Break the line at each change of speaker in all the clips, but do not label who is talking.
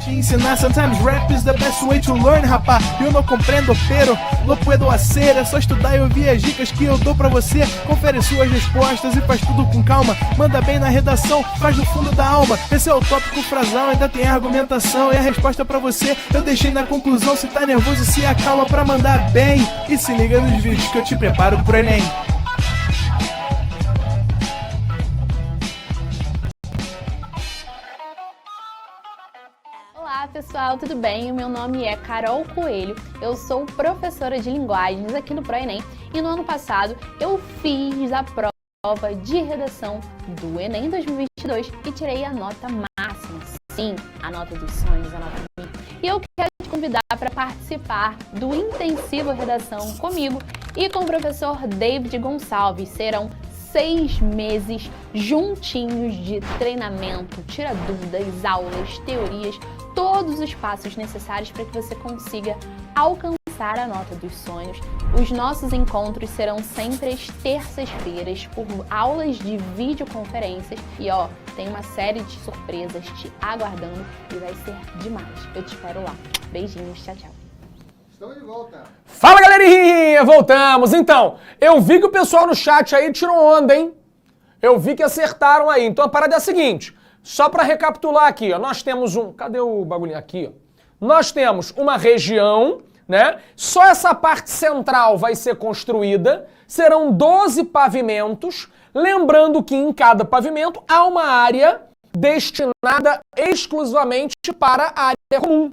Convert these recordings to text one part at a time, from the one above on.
te ensinar, sometimes rap is the best way to learn, rapá. Eu não compreendo, pero não puedo hacer. É só estudar e ouvir as dicas que eu dou pra você. Confere suas respostas e faz tudo com calma. Manda bem na redação, faz do fundo da alma. Esse é o tópico frasal, ainda tem argumentação. E a resposta pra você eu deixei na conclusão. Se tá nervoso, se acalma pra mandar bem. E se liga nos vídeos que eu te preparo pro Enem.
Olá pessoal, tudo bem? O meu nome é Carol Coelho, eu sou professora de linguagens aqui no ProEnem e no ano passado eu fiz a prova de redação do Enem 2022 e tirei a nota máxima, sim, a nota dos sonhos, a nota mim. E eu quero te convidar para participar do Intensivo Redação comigo e com o professor David Gonçalves. Serão 6 meses juntinhos de treinamento, tira dúvidas, aulas, teorias, todos os passos necessários para que você consiga alcançar a nota dos sonhos. Os nossos encontros serão sempre às terças-feiras por aulas de videoconferências e tem uma série de surpresas te aguardando e vai ser demais. Eu te espero lá. Beijinhos, tchau, tchau.
Estamos de volta.
Fala, galerinha! Voltamos. Então, eu vi que o pessoal no chat aí tirou onda, hein? Eu vi que acertaram aí. Então a parada é a seguinte, só para recapitular aqui, ó, nós temos cadê o bagulhinho aqui, ó? Nós temos uma região, né? Só essa parte central vai ser construída, serão 12 pavimentos, lembrando que em cada pavimento há uma área destinada exclusivamente para a área comum,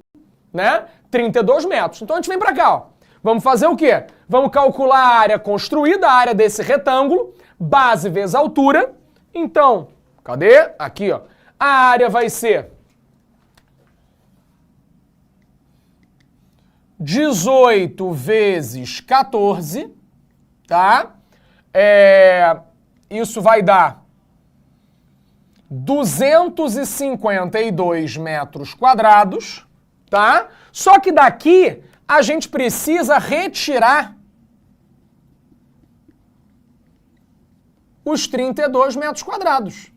né? 32 metros. Então a gente vem para cá, ó. Vamos fazer o quê? Vamos calcular a área construída, a área desse retângulo, base vezes altura. Então, cadê? Aqui, ó. A área vai ser 18 vezes 14, tá? Isso vai dar 252 metros quadrados, tá? Só que daqui a gente precisa retirar os 32 metros quadrados,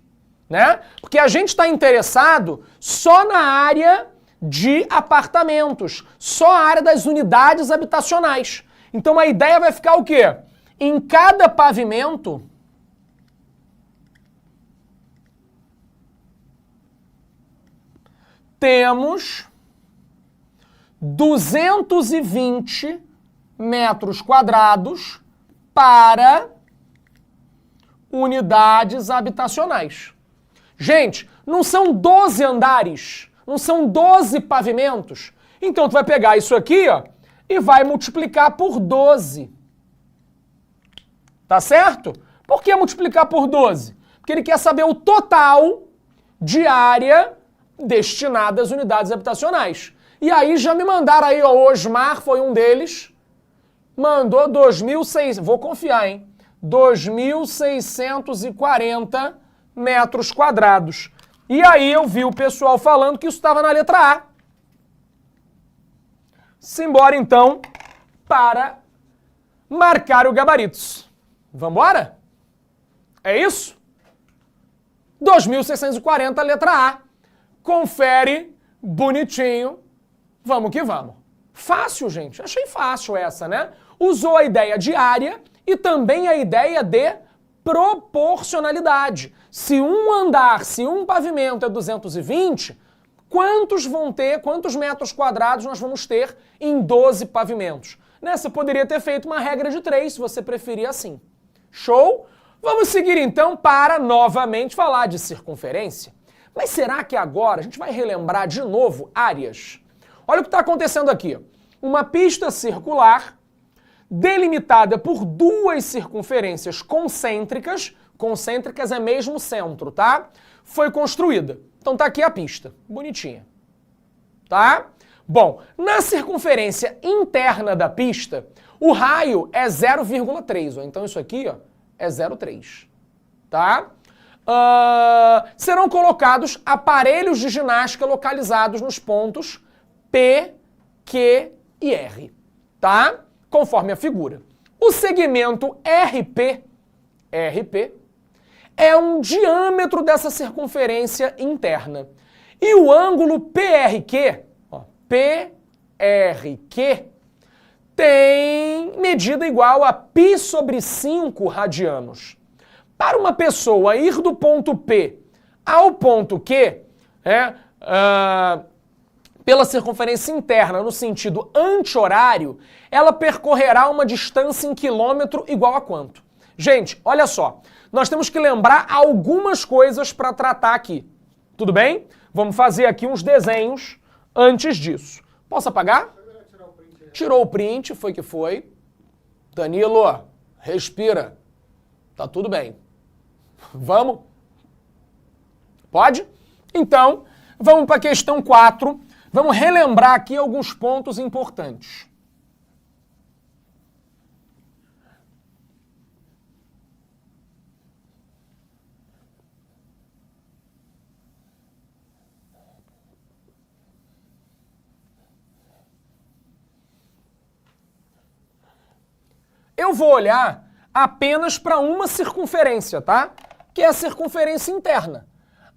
né? Porque a gente está interessado só na área de apartamentos, só a área das unidades habitacionais. Então a ideia vai ficar o quê? Em cada pavimento temos 220 metros quadrados para unidades habitacionais. Gente, não são 12 andares, não são 12 pavimentos. Então tu vai pegar isso aqui, ó, e vai multiplicar por 12. Tá certo? Por que multiplicar por 12? Porque ele quer saber o total de área destinada às unidades habitacionais. E aí já me mandaram aí, ó, o Osmar foi um deles, mandou 2.600, vou confiar, hein? 2.640 metros quadrados. E aí eu vi o pessoal falando que isso estava na letra A. Simbora então para marcar o gabaritos. Vambora? É isso? 2.640, letra A. Confere, bonitinho. Vamos que vamos. Fácil, gente. Achei fácil essa, né? Usou a ideia de área e também a ideia de proporcionalidade. Se um andar, se um pavimento é 220, quantos metros quadrados nós vamos ter em 12 pavimentos? Né? Você poderia ter feito uma regra de 3, se você preferir assim. Show? Vamos seguir então para novamente falar de circunferência. Mas será que agora a gente vai relembrar de novo áreas? Olha o que está acontecendo aqui. Uma pista circular delimitada por duas circunferências concêntricas, concêntricas é mesmo centro, tá? Foi construída. Então tá aqui a pista, bonitinha, tá? Bom, na circunferência interna da pista, o raio é 0,3, então isso aqui, ó, é 0,3, tá? Serão colocados aparelhos de ginástica localizados nos pontos P, Q e R, tá? Conforme a figura. O segmento RP é um diâmetro dessa circunferência interna. E o ângulo PRQ, ó, PRQ, tem medida igual a π sobre 5 radianos. Para uma pessoa ir do ponto P ao ponto Q, pela circunferência interna no sentido anti-horário, ela percorrerá uma distância em quilômetro igual a quanto? Gente, olha só, nós temos que lembrar algumas coisas para tratar aqui, tudo bem? Vamos fazer aqui uns desenhos antes disso. Posso apagar? Tirou o print, foi que foi. Danilo, respira. Tá tudo bem. Vamos? Pode? Então, vamos para a questão 4. Vamos relembrar aqui alguns pontos importantes. Eu vou olhar apenas para uma circunferência, tá? Que é a circunferência interna.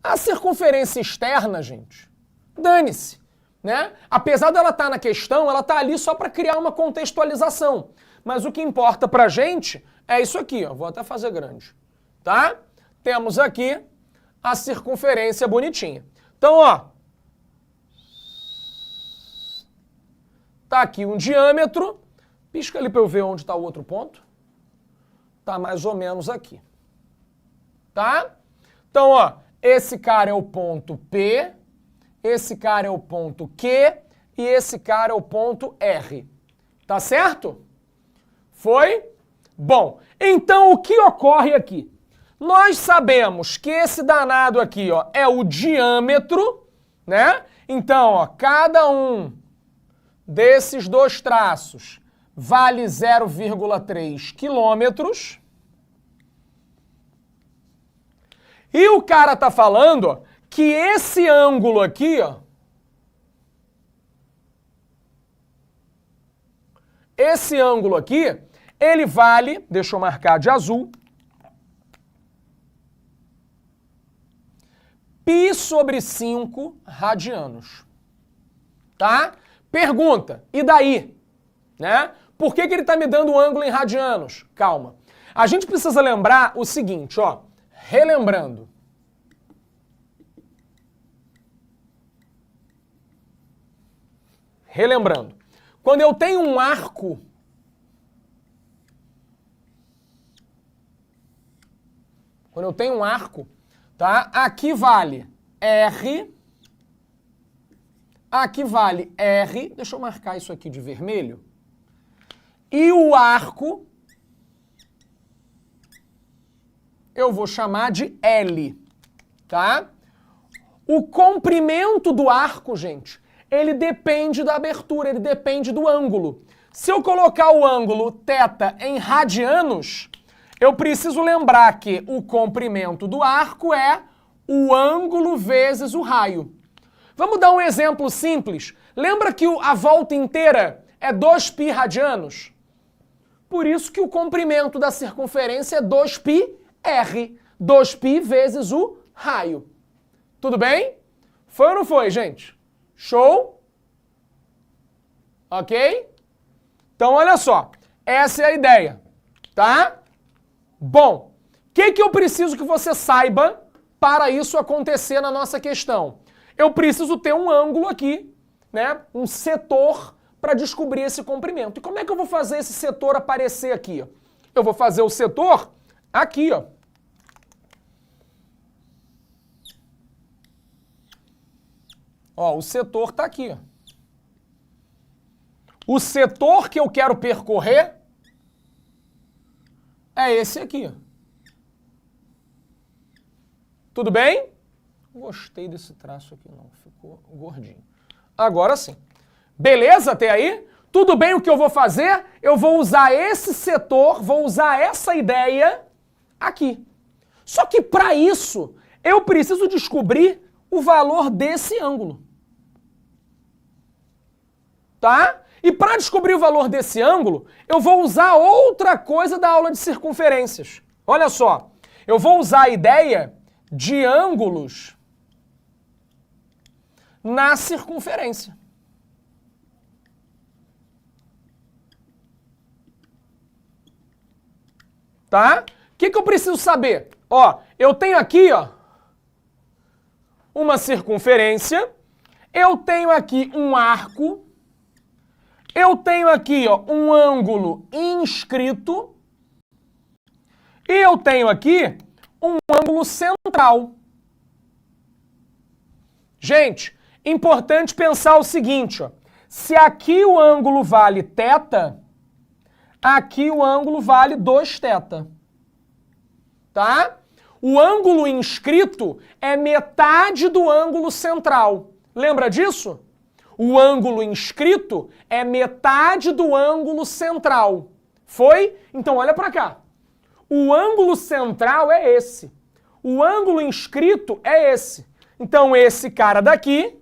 A circunferência externa, gente, dane-se, né? Apesar dela estar na questão, ela está ali só para criar uma contextualização. Mas o que importa para a gente é isso aqui, ó. Vou até fazer grande, tá? Temos aqui a circunferência bonitinha. Então, ó, tá aqui um diâmetro. Pisca ali para eu ver onde está o outro ponto. Tá mais ou menos aqui. Tá? Então, ó, esse cara é o ponto P, esse cara é o ponto Q e esse cara é o ponto R. Tá certo? Foi? Bom, então o que ocorre aqui? Nós sabemos que esse danado aqui, ó, é o diâmetro, né? Então, ó, cada um desses dois traços vale 0,3 quilômetros. E o cara tá falando, ó, que esse ângulo aqui, ó, esse ângulo aqui, ele vale, deixa eu marcar de azul, π sobre 5 radianos. Tá? Pergunta, e daí? Né? Por que ele está me dando um ângulo em radianos? Calma. A gente precisa lembrar o seguinte, ó. Relembrando. Relembrando. Quando eu tenho um arco, tá? Aqui vale R, aqui vale R, deixa eu marcar isso aqui de vermelho, e o arco eu vou chamar de L, tá? O comprimento do arco, gente, ele depende da abertura, ele depende do ângulo. Se eu colocar o ângulo θ em radianos, eu preciso lembrar que o comprimento do arco é o ângulo vezes o raio. Vamos dar um exemplo simples. Lembra que a volta inteira é 2π radianos? Por isso que o comprimento da circunferência é 2πr. 2π vezes o raio. Tudo bem? Foi ou não foi, gente? Show? Ok? Então, olha só. Essa é a ideia. Tá? Bom, o que eu preciso que você saiba para isso acontecer na nossa questão? Eu preciso ter um ângulo aqui, né? Um setor para descobrir esse comprimento. E como é que eu vou fazer esse setor aparecer aqui? Eu vou fazer o setor aqui, ó. Ó, o setor está aqui. Ó. O setor que eu quero percorrer é esse aqui. Tudo bem? Gostei desse traço aqui, não. Ficou gordinho. Agora sim. Beleza até aí? Tudo bem o que eu vou fazer? Eu vou usar esse setor, vou usar essa ideia aqui. Só que para isso, eu preciso descobrir o valor desse ângulo. Tá? E para descobrir o valor desse ângulo, eu vou usar outra coisa da aula de circunferências. Olha só, eu vou usar a ideia de ângulos na circunferência. Tá? O que eu preciso saber? Ó, eu tenho aqui, ó, uma circunferência, eu tenho aqui um arco, eu tenho aqui, ó, um ângulo inscrito e eu tenho aqui um ângulo central. Gente, importante pensar o seguinte, ó, se aqui o ângulo vale θ, aqui o ângulo vale 2θ. Tá? O ângulo inscrito é metade do ângulo central. Lembra disso? O ângulo inscrito é metade do ângulo central. Foi? Então olha para cá. O ângulo central é esse. O ângulo inscrito é esse. Então esse cara daqui,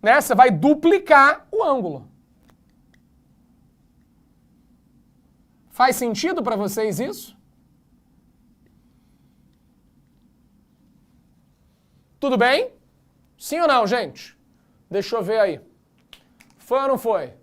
né, você vai duplicar o ângulo. Faz sentido para vocês isso? Tudo bem? Sim ou não, gente? Deixa eu ver aí. Foi ou não foi?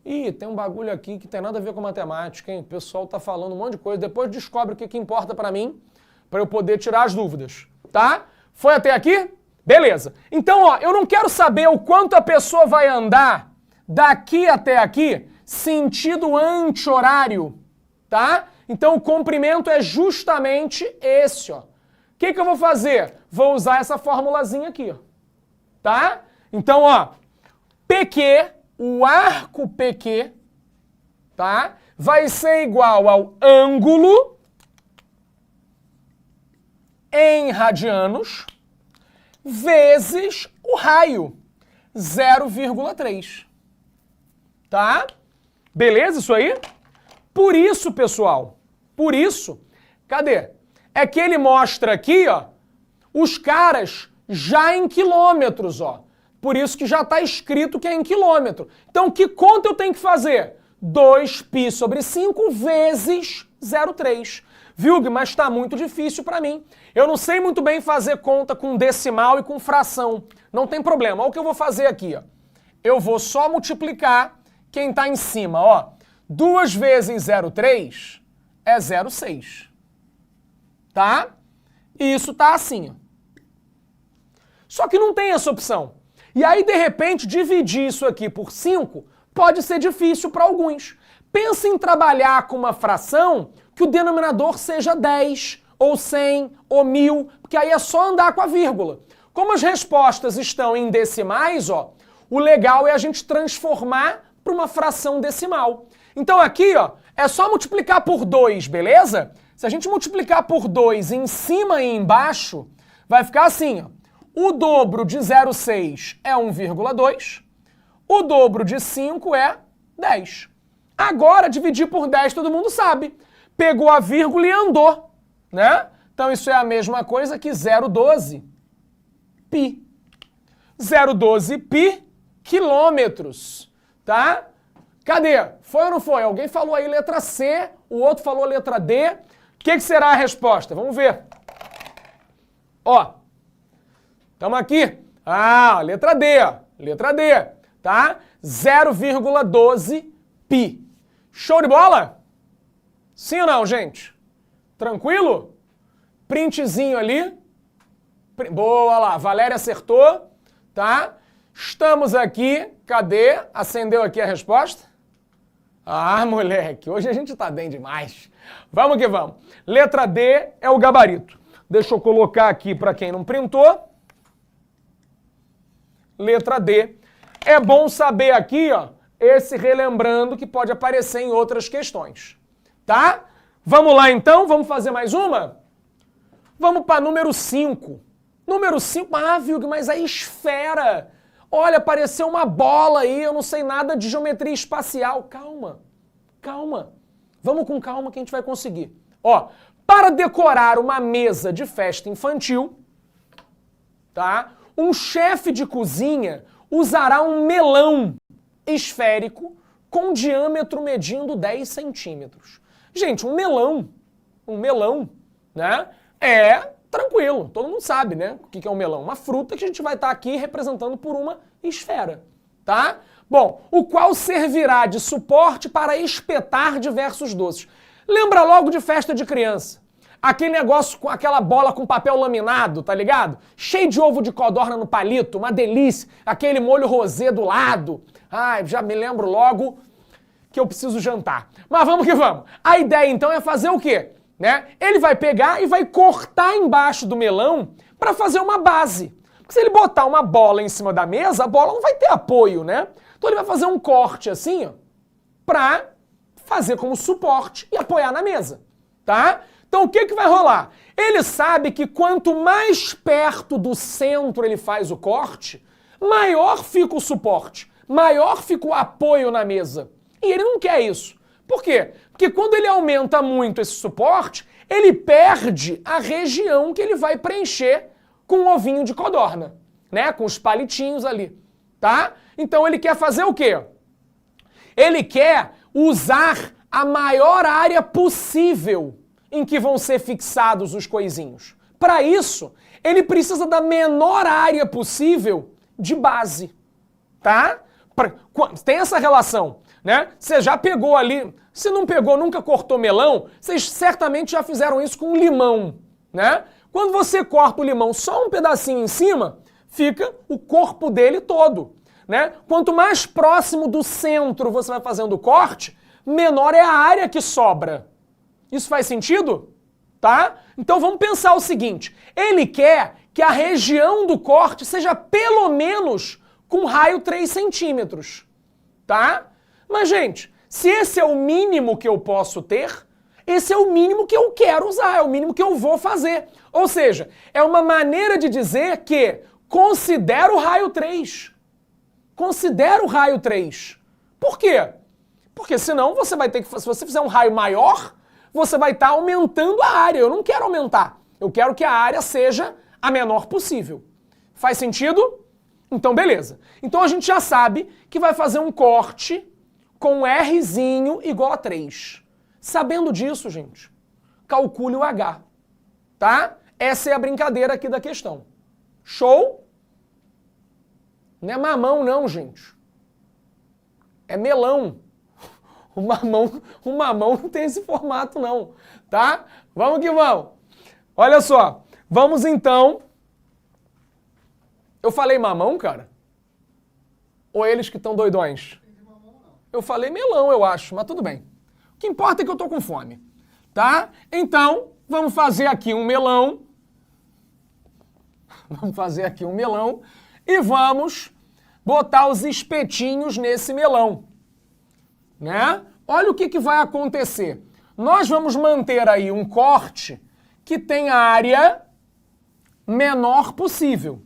Ih, tem um bagulho aqui que tem nada a ver com matemática, hein? O pessoal tá falando um monte de coisa. Depois descobre o que importa para mim, para eu poder tirar as dúvidas, tá? Foi até aqui? Beleza. Então, ó, eu não quero saber o quanto a pessoa vai andar daqui até aqui, sentido anti-horário, tá? Então, o comprimento é justamente esse, ó. O que eu vou fazer? Vou usar essa formulazinha aqui, ó. Tá? Então, ó, PQ, o arco PQ, tá? Vai ser igual ao ângulo em radianos vezes o raio, 0,3. Tá? Beleza isso aí? Por isso, pessoal, por isso, cadê? É que ele mostra aqui, ó, os caras já em quilômetros, ó. Por isso que já está escrito que é em quilômetro. Então, que conta eu tenho que fazer? 2π sobre 5 vezes 0,3. Viu, Gui? Mas está muito difícil para mim. Eu não sei muito bem fazer conta com decimal e com fração. Não tem problema. Olha o que eu vou fazer aqui, ó. Eu vou só multiplicar quem está em cima, ó. 2 vezes 0,3 é 0,6. Tá? E isso tá assim, ó. Só que não tem essa opção. E aí, de repente, dividir isso aqui por 5 pode ser difícil para alguns. Pensa em trabalhar com uma fração que o denominador seja 10, ou 100, ou 1000, porque aí é só andar com a vírgula. Como as respostas estão em decimais, ó, o legal é a gente transformar para uma fração decimal. Então aqui, ó, é só multiplicar por 2, beleza? Se a gente multiplicar por 2 em cima e embaixo, vai ficar assim, ó. O dobro de 0,6 é 1,2. O dobro de 5 é 10. Agora, dividir por 10 todo mundo sabe. Pegou a vírgula e andou, né? Então isso é a mesma coisa que 0,12 pi. 0,12 pi quilômetros, tá? Cadê? Foi ou não foi? Alguém falou aí letra C, o outro falou letra D. O que será a resposta? Vamos ver. Ó, estamos aqui. Ah, letra D, ó. Letra D, tá? 0,12 pi. Show de bola? Sim ou não, gente? Tranquilo? Printzinho ali. Boa lá, Valéria acertou, tá? Estamos aqui. Cadê? Acendeu aqui a resposta? Ah, moleque, hoje a gente tá bem demais. Vamos que vamos. Letra D é o gabarito. Deixa eu colocar aqui para quem não printou. Letra D. É bom saber aqui, ó, esse relembrando que pode aparecer em outras questões. Tá? Vamos lá então? Vamos fazer mais uma? Vamos para número 5. Número 5, Vilg, mas é esfera. Olha, apareceu uma bola aí, eu não sei nada de geometria espacial. Calma, calma. Vamos com calma que a gente vai conseguir. Ó, para decorar uma mesa de festa infantil, tá? Um chefe de cozinha usará um melão esférico com diâmetro medindo 10 centímetros. Gente, um melão, né? É tranquilo, todo mundo sabe, né? O que é um melão? Uma fruta que a gente vai estar aqui representando por uma esfera, tá? Bom, o qual servirá de suporte para espetar diversos doces. Lembra logo de festa de criança. Aquele negócio com aquela bola com papel laminado, tá ligado? Cheio de ovo de codorna no palito, uma delícia. Aquele molho rosé do lado. Ai, já me lembro logo que eu preciso jantar. Mas vamos que vamos. A ideia então é fazer o quê? Né? Ele vai pegar e vai cortar embaixo do melão para fazer uma base. Porque se ele botar uma bola em cima da mesa, a bola não vai ter apoio, né? Então ele vai fazer um corte assim, ó, para fazer como suporte e apoiar na mesa, tá? Então o que vai rolar? Ele sabe que quanto mais perto do centro ele faz o corte, maior fica o suporte, maior fica o apoio na mesa. E ele não quer isso. Por quê? Porque quando ele aumenta muito esse suporte, ele perde a região que ele vai preencher com o ovinho de codorna, né? Com os palitinhos ali, tá? Então ele quer fazer o quê? Ele quer usar a maior área possível em que vão ser fixados os coisinhos. Para isso, ele precisa da menor área possível de base, tá? Tem essa relação, né? Você já pegou ali, se não pegou, nunca cortou melão, vocês certamente já fizeram isso com limão, né? Quando você corta o limão só um pedacinho em cima, fica o corpo dele todo, né? Quanto mais próximo do centro você vai fazendo o corte, menor é a área que sobra. Isso faz sentido? Tá? Então vamos pensar o seguinte, ele quer que a região do corte seja pelo menos com raio 3 centímetros, tá? Mas, gente, se esse é o mínimo que eu posso ter, esse é o mínimo que eu quero usar, é o mínimo que eu vou fazer. Ou seja, é uma maneira de dizer que considero o raio 3. Considero o raio 3. Por quê? Porque senão você vai ter que, se você fizer um raio maior, você vai estar aumentando a área. Eu não quero aumentar. Eu quero que a área seja a menor possível. Faz sentido? Então, beleza. Então a gente já sabe que vai fazer um corte com um Rzinho igual a 3. Sabendo disso, gente, calcule o H. Tá? Essa é a brincadeira aqui da questão. Show? Não é mamão não, gente. É melão. O mamão não tem esse formato não, tá? Vamos que vamos. Olha só, vamos então... Eu falei mamão, cara? Ou eles que estão doidões? Eu falei melão, eu acho, mas tudo bem. O que importa é que eu tô com fome, tá? Então, vamos fazer aqui um melão. Vamos fazer aqui um melão e vamos botar os espetinhos nesse melão, né? Olha o que vai acontecer. Nós vamos manter aí um corte que tem a área menor possível,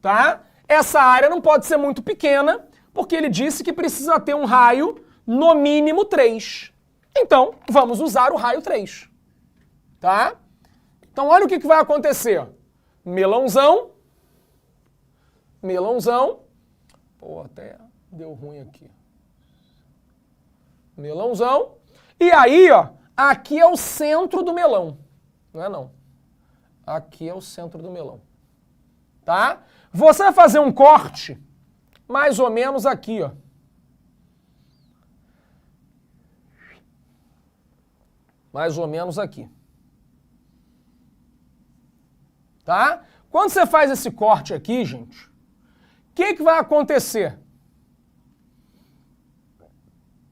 tá? Essa área não pode ser muito pequena, porque ele disse que precisa ter um raio no mínimo 3. Então, vamos usar o raio 3, tá? Então, olha o que vai acontecer. Melãozão. Melãozão. Pô, até deu ruim aqui. Melãozão. E aí, ó, aqui é o centro do melão. Não é não. Aqui é o centro do melão. Tá? Você vai fazer um corte mais ou menos aqui, ó. Mais ou menos aqui. Tá? Quando você faz esse corte aqui, gente, o que vai acontecer?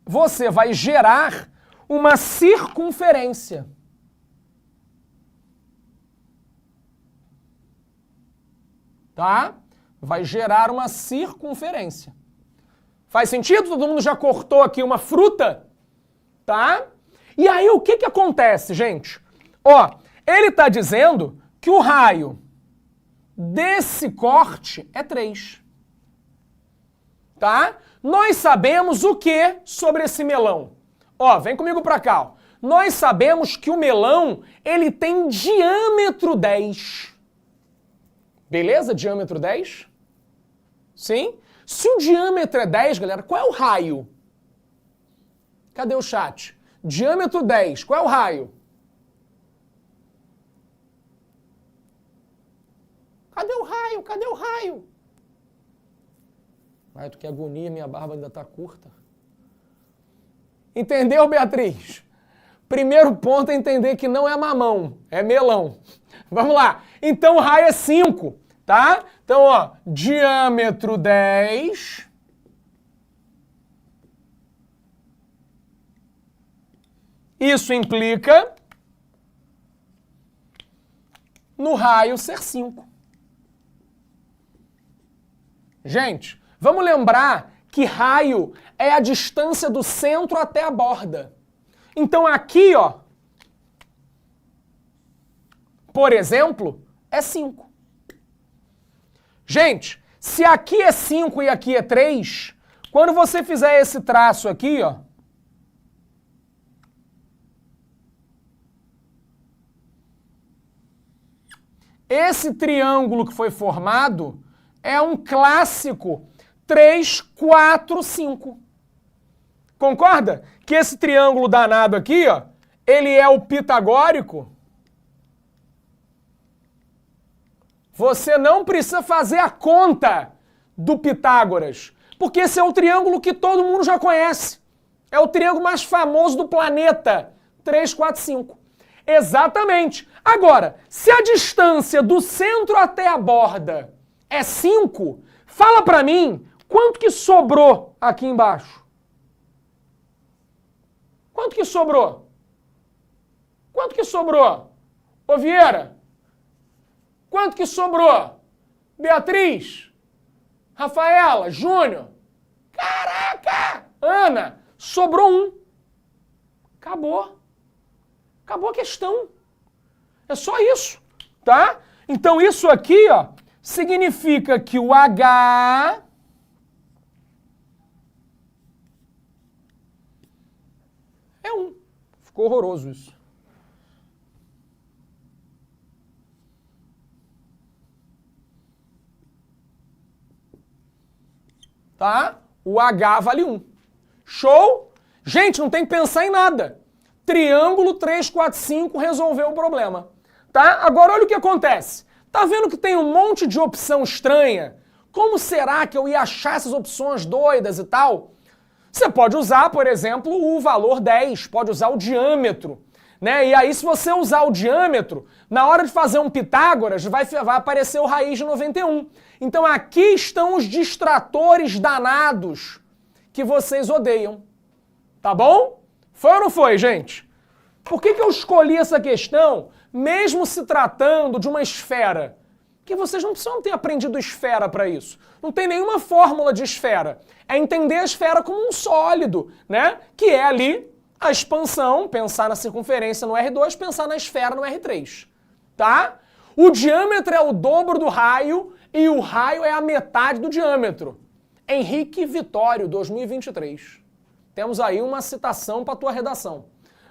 Você vai gerar uma circunferência. Tá? Vai gerar uma circunferência. Faz sentido? Todo mundo já cortou aqui uma fruta? Tá? E aí o que acontece, gente? Ó, ele está dizendo que o raio desse corte é 3. Tá? Nós sabemos o que sobre esse melão? Ó, vem comigo pra cá. Ó. Nós sabemos que o melão, ele tem diâmetro 10. Beleza? Diâmetro 10? Sim? Se o diâmetro é 10, galera, qual é o raio? Cadê o chat? Diâmetro 10, qual é o raio? Cadê o raio? Cadê o raio? Ai, tu que agonia, minha barba ainda tá curta. Entendeu, Beatriz? Primeiro ponto é entender que não é mamão, é melão. Vamos lá. Então o raio é 5, tá? Então, ó, diâmetro 10. Isso implica no raio ser 5. Gente, vamos lembrar que raio é a distância do centro até a borda. Então aqui, ó, por exemplo, é 5. Gente, se aqui é 5 e aqui é 3, quando você fizer esse traço aqui, ó, esse triângulo que foi formado é um clássico 3, 4, 5. Concorda? Que esse triângulo danado aqui, ó, ele é o pitagórico. Você não precisa fazer a conta do Pitágoras, porque esse é o triângulo que todo mundo já conhece. É o triângulo mais famoso do planeta. 3, 4, 5. Exatamente. Agora, se a distância do centro até a borda é 5, fala pra mim quanto que sobrou aqui embaixo. Quanto que sobrou? Quanto que sobrou? Ô Vieira, quanto que sobrou? Beatriz? Rafaela? Júnior? Caraca! Ana, sobrou 1. Acabou. Acabou a questão. É só isso, tá? Então isso aqui, ó, significa que o H é 1. Ficou horroroso isso. Tá? O H vale 1. Show? Gente, não tem que pensar em nada. Triângulo 3, 4, 5 resolveu o problema. Tá? Agora olha o que acontece. Tá vendo que tem um monte de opção estranha? Como será que eu ia achar essas opções doidas e tal? Você pode usar, por exemplo, o valor 10, pode usar o diâmetro, né? E aí, se você usar o diâmetro, na hora de fazer um Pitágoras, vai aparecer o raiz de 91. Então aqui estão os distratores danados que vocês odeiam. Tá bom? Foi ou não foi, gente? Por que eu escolhi essa questão, mesmo se tratando de uma esfera? Porque vocês não precisam ter aprendido esfera para isso. Não tem nenhuma fórmula de esfera. É entender a esfera como um sólido, né? Que é ali a expansão, pensar na circunferência no R2, pensar na esfera no R3. Tá? O diâmetro é o dobro do raio e o raio é a metade do diâmetro. Henrique Vitório, 2023. Temos aí uma citação para a tua redação.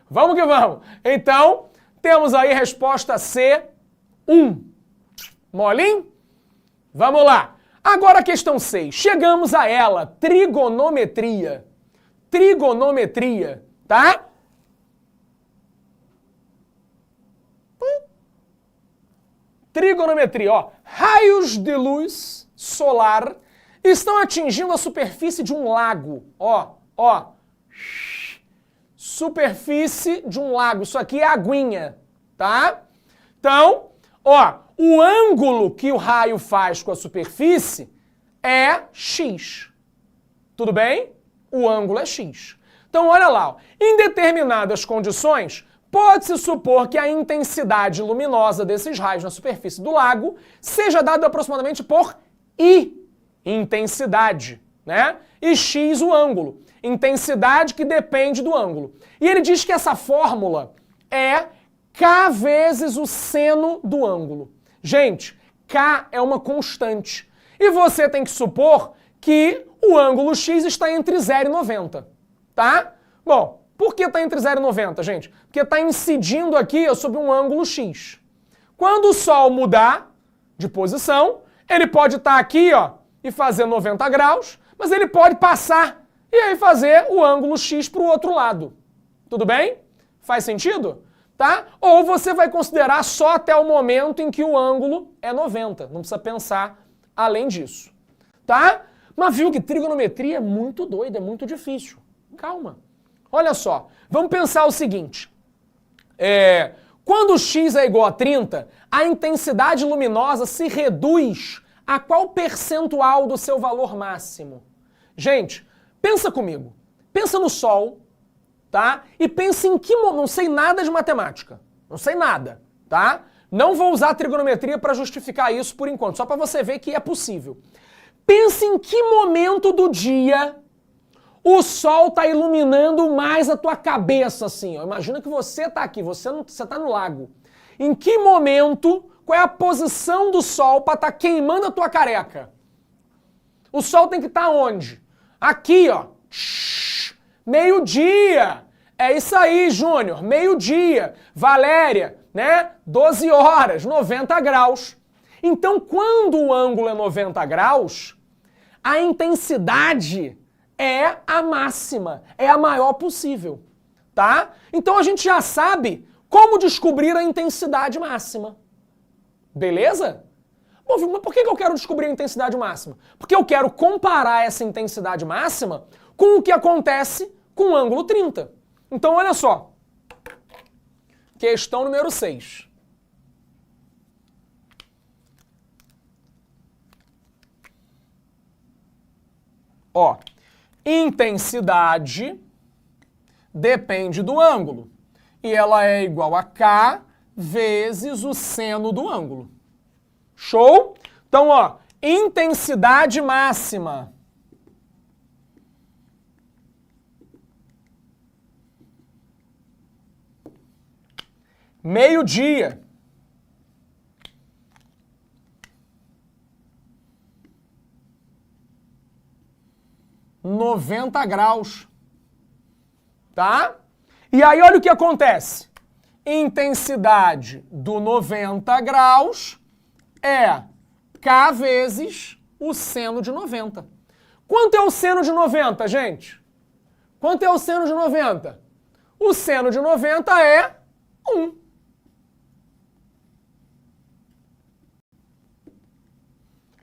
Vamos que vamos. Então, temos aí resposta C, 1. Molinho? Vamos lá. Agora a questão 6. Chegamos a ela. Trigonometria. Trigonometria, tá? Trigonometria, ó. Raios de luz solar estão atingindo a superfície de um lago. Ó. Superfície de um lago. Isso aqui é aguinha, tá? Então, ó, o ângulo que o raio faz com a superfície é x. Tudo bem? O ângulo é x. Então, olha lá, ó. Em determinadas condições, pode-se supor que a intensidade luminosa desses raios na superfície do lago seja dada aproximadamente por I, intensidade, né? E x, o ângulo. Intensidade que depende do ângulo. E ele diz que essa fórmula é K vezes o seno do ângulo. Gente, K é uma constante. E você tem que supor que o ângulo x está entre 0 e 90. Tá? Bom, por que está entre 0 e 90, gente? Porque está incidindo aqui sobre um ângulo x. Quando o Sol mudar de posição, ele pode estar aqui, ó, e fazer 90 graus, mas ele pode passar e aí fazer o ângulo x para o outro lado. Tudo bem? Faz sentido? tá? Ou você vai considerar só até o momento em que o ângulo é 90. Não precisa pensar além disso, tá? Mas viu que trigonometria é muito doida, é muito difícil. Calma. Olha só, vamos pensar o seguinte. Quando x é igual a 30, a intensidade luminosa se reduz a qual percentual do seu valor máximo? Gente, pensa comigo. Pensa no Sol, tá? E pensa em que momento. Não sei nada de matemática. Não sei nada, tá? Não vou usar trigonometria para justificar isso por enquanto, só para você ver que é possível. Pensa em que momento do dia o Sol tá iluminando mais a tua cabeça, assim, ó. Imagina que você tá aqui, você tá no lago. Em que momento, qual é a posição do Sol para estar queimando a tua careca? O Sol tem que estar onde? Aqui, ó. Meio-dia. É isso aí, Júnior. Meio-dia. Valéria, né? 12 horas, 90 graus. Então, quando o ângulo é 90 graus, a intensidade é a máxima, é a maior possível, tá? Então a gente já sabe como descobrir a intensidade máxima. Beleza? Bom, mas por que eu quero descobrir a intensidade máxima? Porque eu quero comparar essa intensidade máxima com o que acontece com o ângulo 30. Então, olha só. Questão número 6. Ó, intensidade depende do ângulo. E ela é igual a K vezes o seno do ângulo. Show? Então, ó, intensidade máxima. Meio-dia. (90 graus). Tá? E aí olha o que acontece. Intensidade do 90 graus é K vezes o seno de 90. Quanto é o seno de 90, gente? Quanto é o seno de 90? O seno de 90 é 1.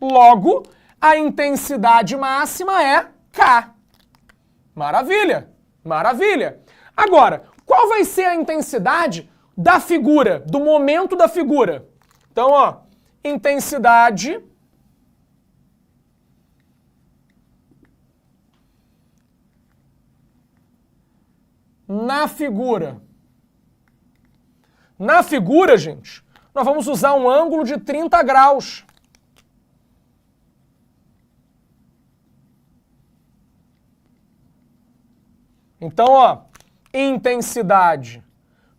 Logo, a intensidade máxima é K. Maravilha, maravilha. Agora, qual vai ser a intensidade da figura, do momento da figura? Então, ó, intensidade na figura. Na figura, gente, nós vamos usar um ângulo de 30 graus. Então, ó, intensidade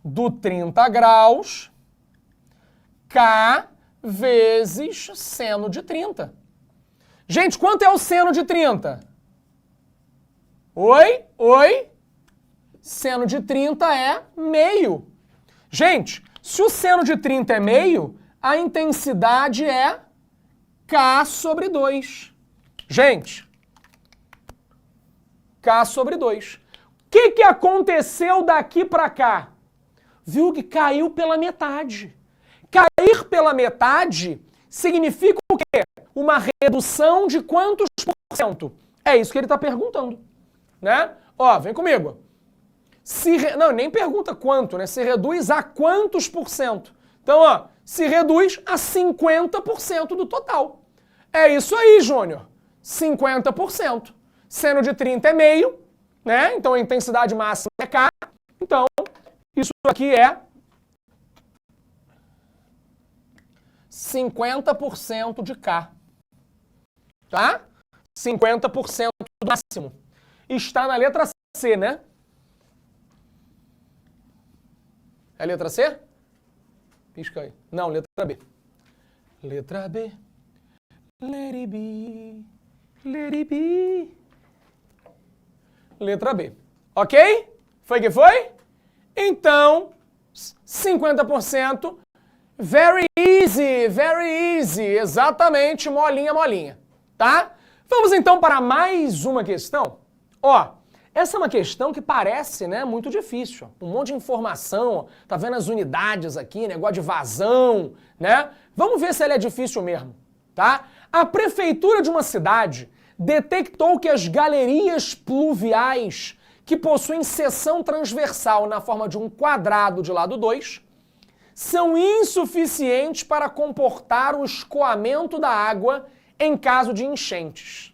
do 30 graus, K vezes seno de 30. Gente, quanto é o seno de 30? Oi? Oi? Seno de 30 é meio. Gente, se o seno de 30 é meio, a intensidade é K sobre 2. Gente, K sobre 2. O que aconteceu daqui para cá? Viu que caiu pela metade. Cair pela metade significa o quê? Uma redução de quantos por cento? É isso que ele está perguntando, né? Ó, vem comigo. Não, nem pergunta quanto, né? Se reduz a quantos por cento? Então, ó, se reduz a 50% do total. É isso aí, Júnior. 50%. Seno de 30 é meio, né? Então a intensidade máxima é K. Então, isso aqui é 50% de K. Tá? 50% do máximo. Está na letra C, né? É letra C? Pisca aí. Não, letra B. Letra B. Let it be. Let it be. Letra B. Ok? Foi que foi? Então, 50%. Very easy, very easy. Exatamente, molinha, molinha. Tá? Vamos então para mais uma questão. Ó, Essa é uma questão que parece, né, muito difícil. Um monte de informação, tá vendo as unidades aqui, negócio de vazão, né? Vamos ver se ela é difícil mesmo, tá? A prefeitura de uma cidade detectou que as galerias pluviais que possuem seção transversal na forma de um quadrado de lado 2 são insuficientes para comportar o escoamento da água em caso de enchentes.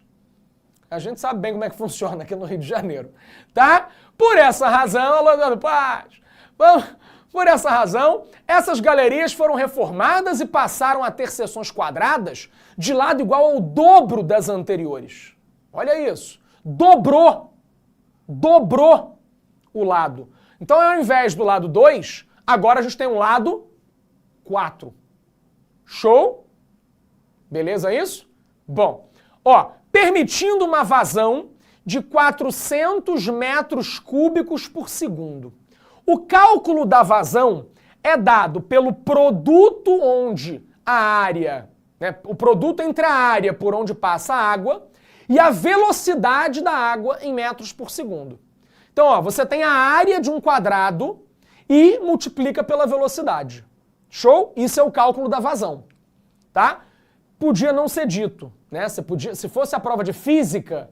A gente sabe bem como é que funciona aqui no Rio de Janeiro, tá? Por essa razão, alô, Dando Paz, por essa razão, essas galerias foram reformadas e passaram a ter seções quadradas de lado igual ao dobro das anteriores. Olha isso, dobrou o lado. Então, ao invés do lado 2, agora a gente tem um lado 4. Show? Beleza isso? Bom, ó, permitindo uma vazão de 400 metros cúbicos por segundo. O cálculo da vazão é dado pelo produto onde a área, né, o produto entre a área por onde passa a água e a velocidade da água em metros por segundo. Então, ó, você tem a área de um quadrado e multiplica pela velocidade. Show? Isso é o cálculo da vazão, tá? Podia não ser dito, né? Se fosse a prova de física,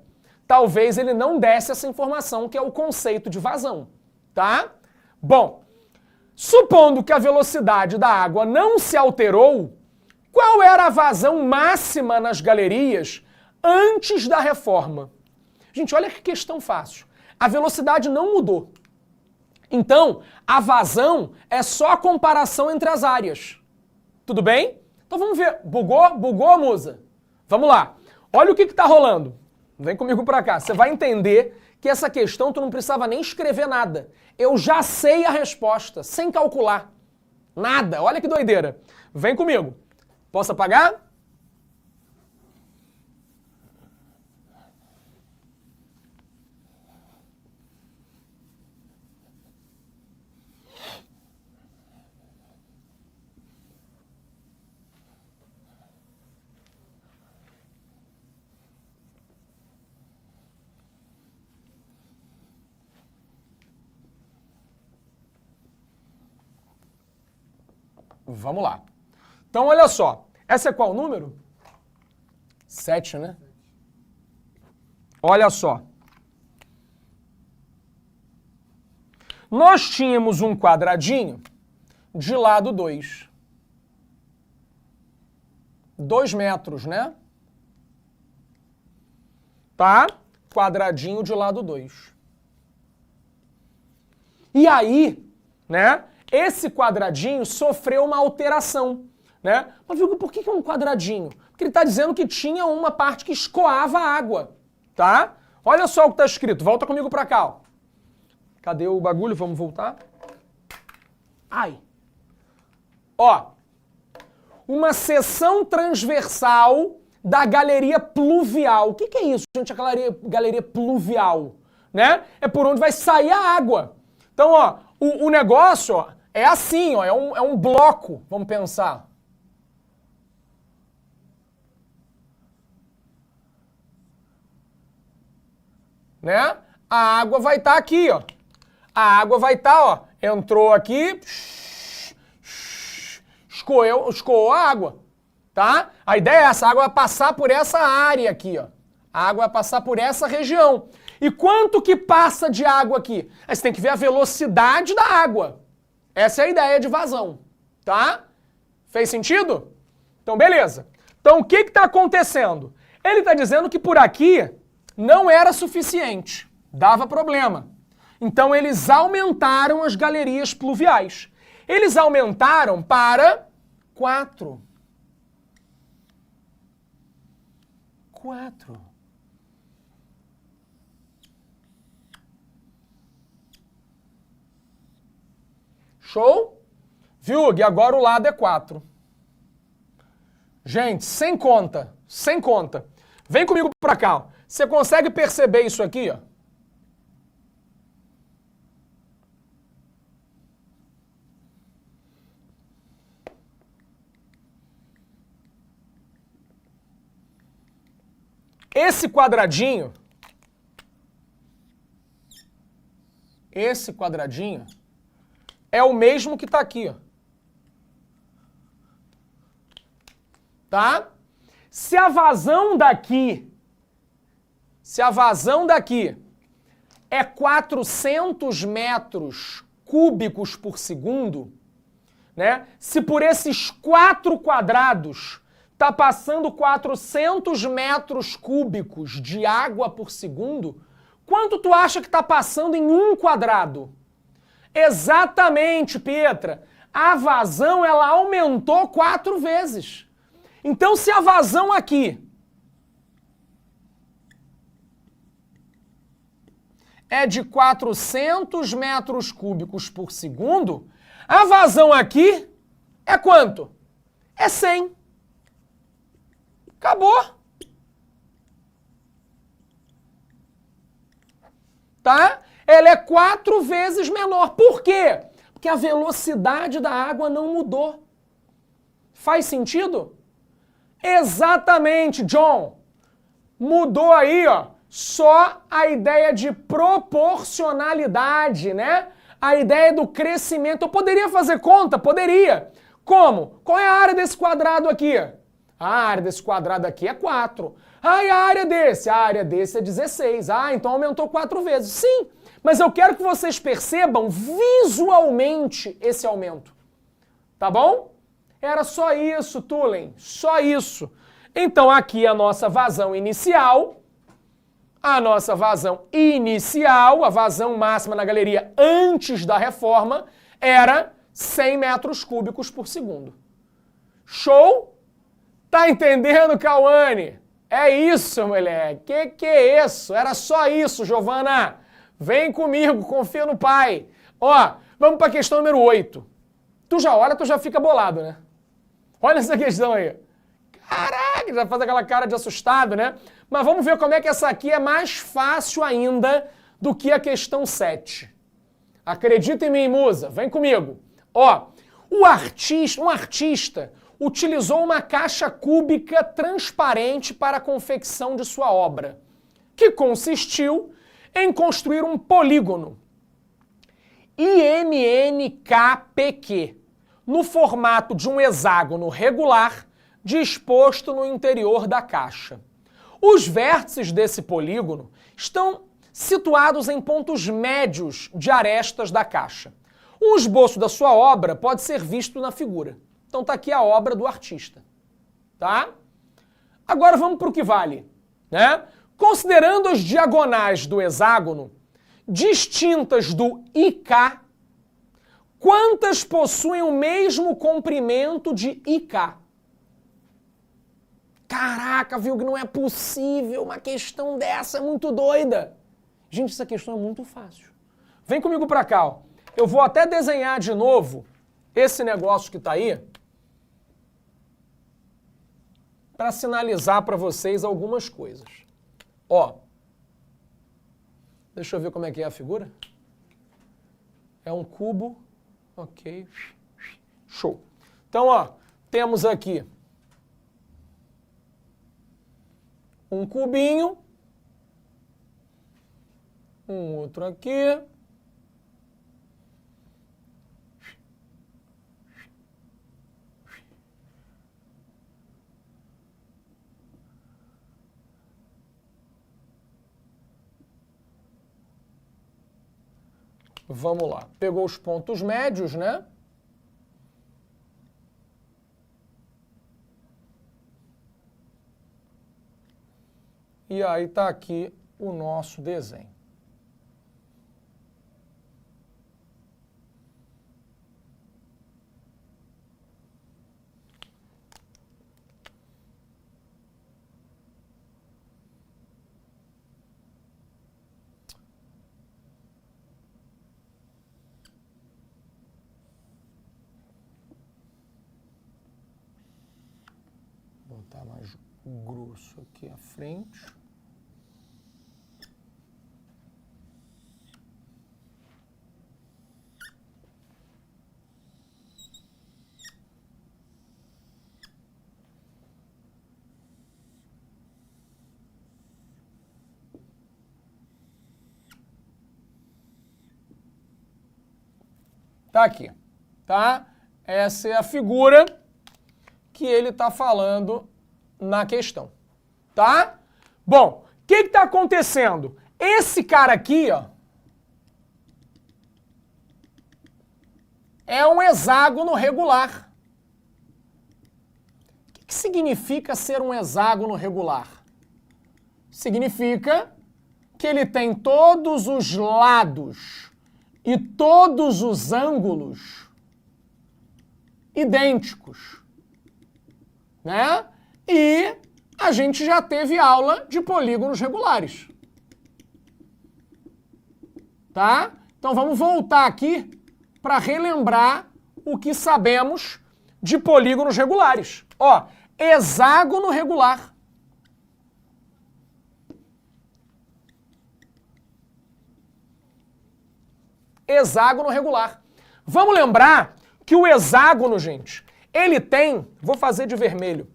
talvez ele não desse essa informação, que é o conceito de vazão, tá? Bom, supondo que a velocidade da água não se alterou, qual era a vazão máxima nas galerias antes da reforma? Gente, olha que questão fácil. A velocidade não mudou. Então, a vazão é só a comparação entre as áreas. Tudo bem? Então vamos ver. Bugou? Bugou, musa? Vamos lá. Olha o que está rolando. Vem comigo para cá. Você vai entender que essa questão tu não precisava nem escrever nada. Eu já sei a resposta, sem calcular. Nada. Olha que doideira. Vem comigo. Posso apagar? Vamos lá. Então, olha só. Essa é qual número? 7, né? Olha só. Nós tínhamos um quadradinho de lado 2. 2 metros, né? Tá? Quadradinho de lado 2. E aí, né? Esse quadradinho sofreu uma alteração, né? Mas viu, por que é um quadradinho? Porque ele está dizendo que tinha uma parte que escoava água, tá? Olha só o que está escrito. Volta comigo para cá, ó. Cadê o bagulho? Vamos voltar. Ai. Ó. Uma seção transversal da galeria pluvial. O que é isso, gente? A galeria pluvial, né? É por onde vai sair a água. Então, ó, o negócio, ó, é assim, ó, é um bloco, vamos pensar. Né? A água vai estar aqui, ó. A água vai estar, ó, entrou aqui, escoou a água, tá? A ideia é essa, a água vai passar por essa área aqui, ó. A água vai passar por essa região. E quanto que passa de água aqui? Aí você tem que ver a velocidade da água. Essa é a ideia de vazão, tá? Fez sentido? Então, beleza. Então, o que está acontecendo? Ele está dizendo que por aqui não era suficiente, dava problema. Então, eles aumentaram as galerias pluviais. Eles aumentaram para 4. 4. Show? Viu? E agora o lado é 4. Gente, sem conta. Sem conta. Vem comigo pra cá. Ó. Você consegue perceber isso aqui? Ó? Esse quadradinho esse quadradinho é o mesmo que está aqui, ó. Tá? Se a vazão daqui é 400 metros cúbicos por segundo, né? Se por esses 4 quadrados está passando 400 metros cúbicos de água por segundo, quanto tu acha que está passando em um quadrado? Exatamente, Pietra. A vazão, ela aumentou 4 vezes. Então, se a vazão aqui é de 400 metros cúbicos por segundo, a vazão aqui é quanto? É 100. Acabou. Tá? Ela é 4 vezes menor. Por quê? Porque a velocidade da água não mudou. Faz sentido? Exatamente, John. Mudou aí, ó, só a ideia de proporcionalidade, né? A ideia do crescimento. Eu poderia fazer conta? Poderia. Como? Qual é a área desse quadrado aqui? A área desse quadrado aqui é 4. Ah, e a área desse? A área desse é 16. Ah, então aumentou 4 vezes. Sim, mas eu quero que vocês percebam visualmente esse aumento. Tá bom? Era só isso, Tulen. Só isso. Então aqui a nossa vazão inicial. A nossa vazão inicial, a vazão máxima na galeria antes da reforma, era 100 metros cúbicos por segundo. Show? Tá entendendo, Cauane? É isso, moleque. Que é isso? Era só isso, Giovana. Vem comigo, confia no pai. Ó, vamos para a questão número 8. Tu já olha, tu já fica bolado, né? Olha essa questão aí. Caraca, já faz aquela cara de assustado, né? Mas vamos ver como é que essa aqui é mais fácil ainda do que a questão 7. Acredita em mim, musa. Vem comigo. Ó, um artista utilizou uma caixa cúbica transparente para a confecção de sua obra, que consistiu em construir um polígono IMNKPQ no formato de um hexágono regular disposto no interior da caixa. Os vértices desse polígono estão situados em pontos médios de arestas da caixa. Um esboço da sua obra pode ser visto na figura. Então tá aqui a obra do artista, tá? Agora vamos para o que vale, né? Considerando as diagonais do hexágono distintas do IK, quantas possuem o mesmo comprimento de IK? Caraca, viu que não é possível, uma questão dessa é muito doida. Gente, essa questão é muito fácil. Vem comigo para cá, ó. Eu vou até desenhar de novo esse negócio que tá aí para sinalizar para vocês algumas coisas. Ó, deixa eu ver como é que é a figura. É um cubo, ok, show. Então, ó, temos aqui um cubinho, um outro aqui, vamos lá, pegou os pontos médios, né? E aí está aqui o nosso desenho. Vou botar mais grosso aqui à frente. Tá aqui, tá? Essa é a figura que ele está falando na questão, tá? Bom, o que está acontecendo? Esse cara aqui, ó, é um hexágono regular. O que significa ser um hexágono regular? Significa que ele tem todos os lados e todos os ângulos idênticos, né? E a gente já teve aula de polígonos regulares, tá? Então vamos voltar aqui para relembrar o que sabemos de polígonos regulares. Ó, hexágono regular. Hexágono regular. Vamos lembrar que o hexágono, gente, ele tem, vou fazer de vermelho,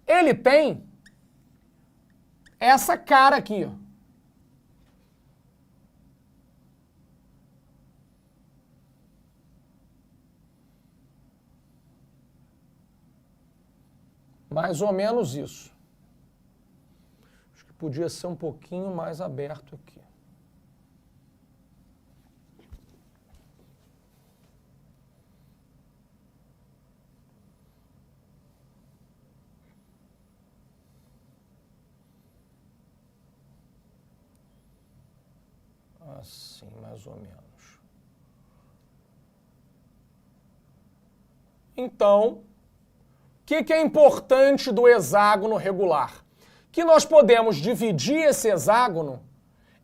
ele tem essa cara aqui, ó. Mais ou menos isso. Acho que podia ser um pouquinho mais aberto aqui. Assim, mais ou menos. Então, o que é importante do hexágono regular? Que nós podemos dividir esse hexágono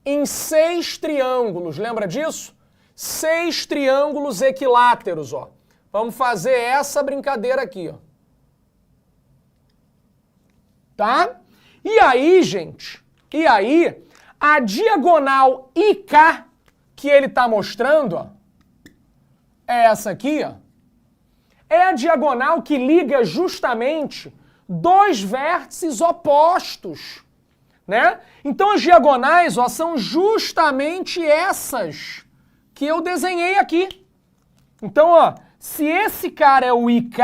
em 6 triângulos, lembra disso? 6 triângulos equiláteros, ó. Vamos fazer essa brincadeira aqui, ó. Tá? E aí, gente, a diagonal IK que ele está mostrando, ó, é essa aqui, ó. É a diagonal que liga justamente dois vértices opostos, né? Então as diagonais, ó, são justamente essas que eu desenhei aqui. Então, ó, se esse cara é o IK,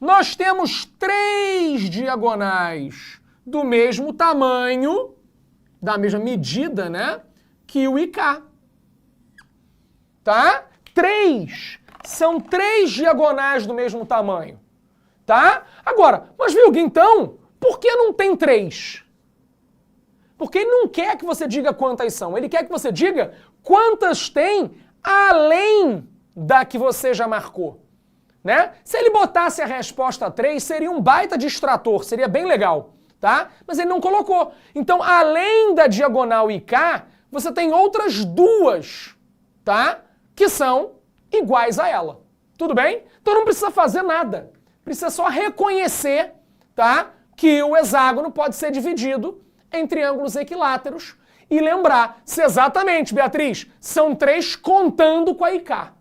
nós temos 3 diagonais do mesmo tamanho, da mesma medida, né, que o IK. Tá? 3. São 3 diagonais do mesmo tamanho. Tá? Agora, mas viu, então, por que não tem 3? Porque ele não quer que você diga quantas são. Ele quer que você diga quantas tem além da que você já marcou. Né? Se ele botasse a resposta 3, seria um baita distrator, seria bem legal. Tá? Mas ele não colocou. Então, além da diagonal IK, você tem outras 2, tá? Que são iguais a ela. Tudo bem? Então não precisa fazer nada. Precisa só reconhecer, tá? Que o hexágono pode ser dividido em triângulos equiláteros e lembrar se exatamente, Beatriz, são 3 contando com a IK.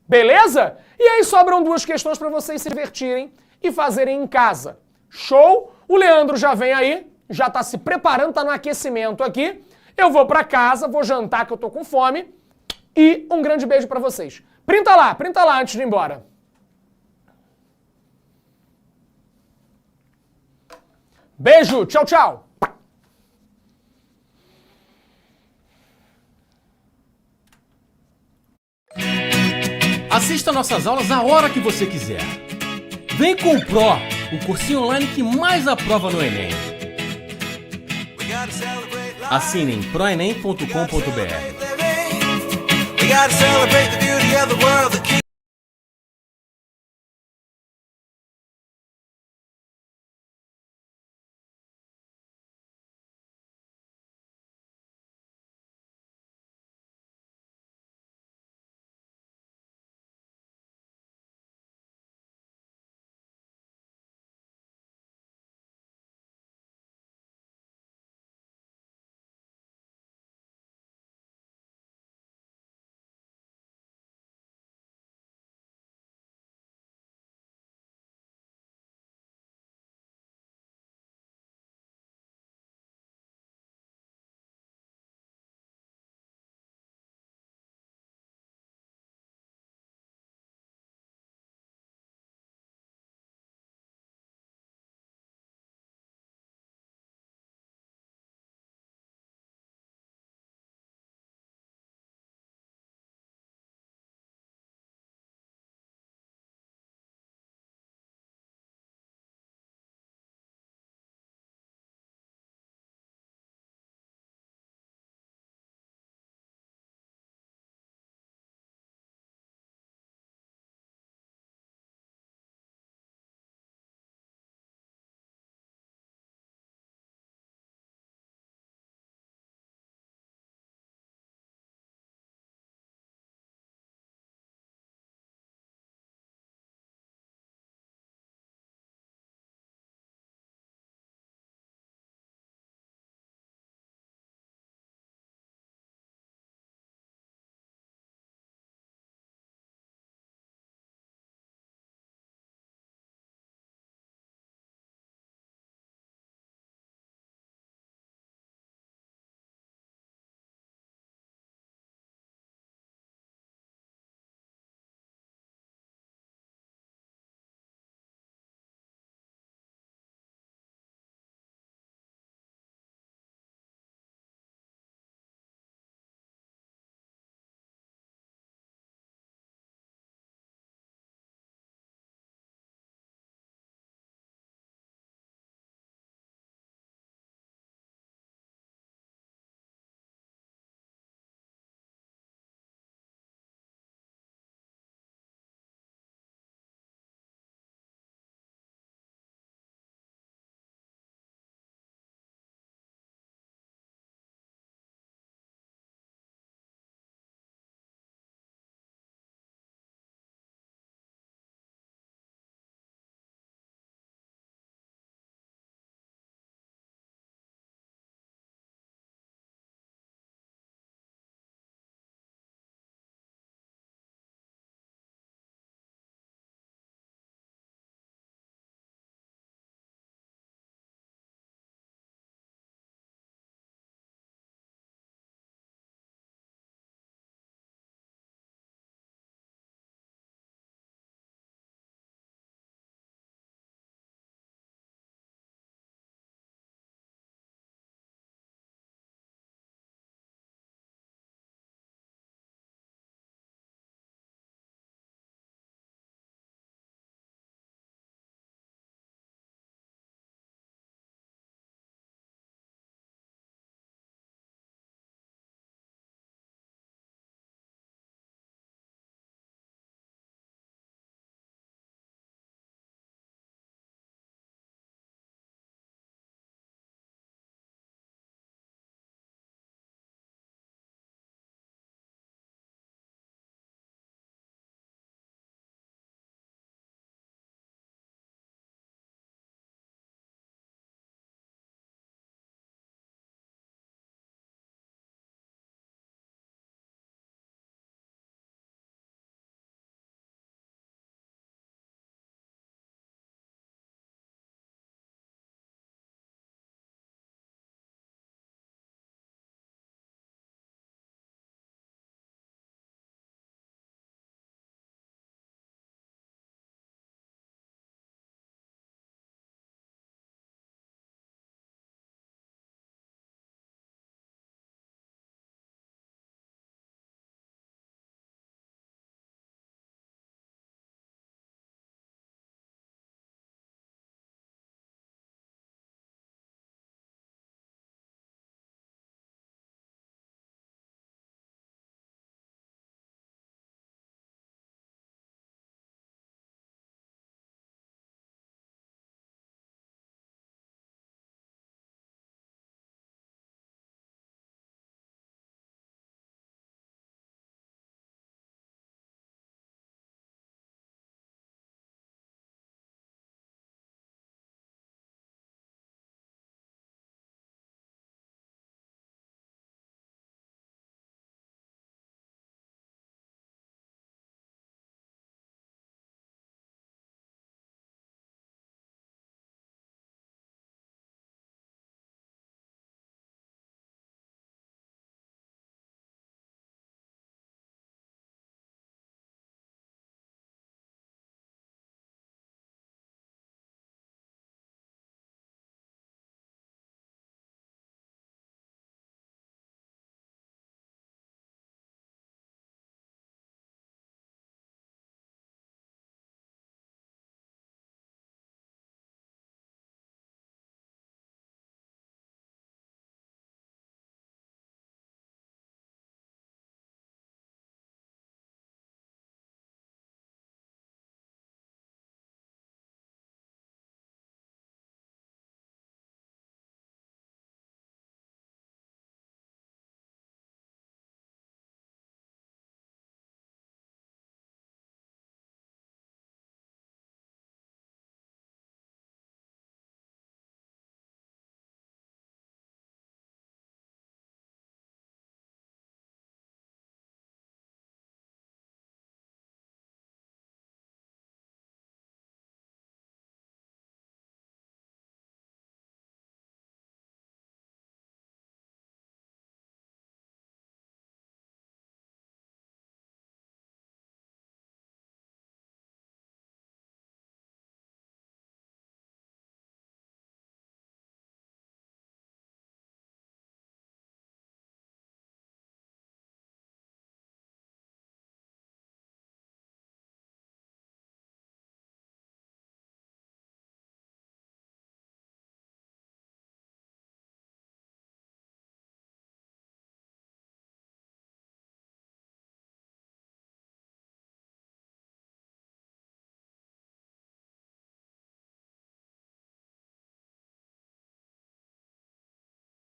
Beleza? E aí sobram 2 questões para vocês se divertirem e fazerem em casa. Show? O Leandro já vem aí, já está se preparando, está no aquecimento aqui. Eu vou para casa, vou jantar que eu tô com fome. E um grande beijo para vocês. Printa lá antes de ir embora. Beijo, tchau, tchau.
Assista nossas aulas a hora que você quiser. Vem com o Pro, o cursinho online que mais aprova no Enem. Assine em proenem.com.br.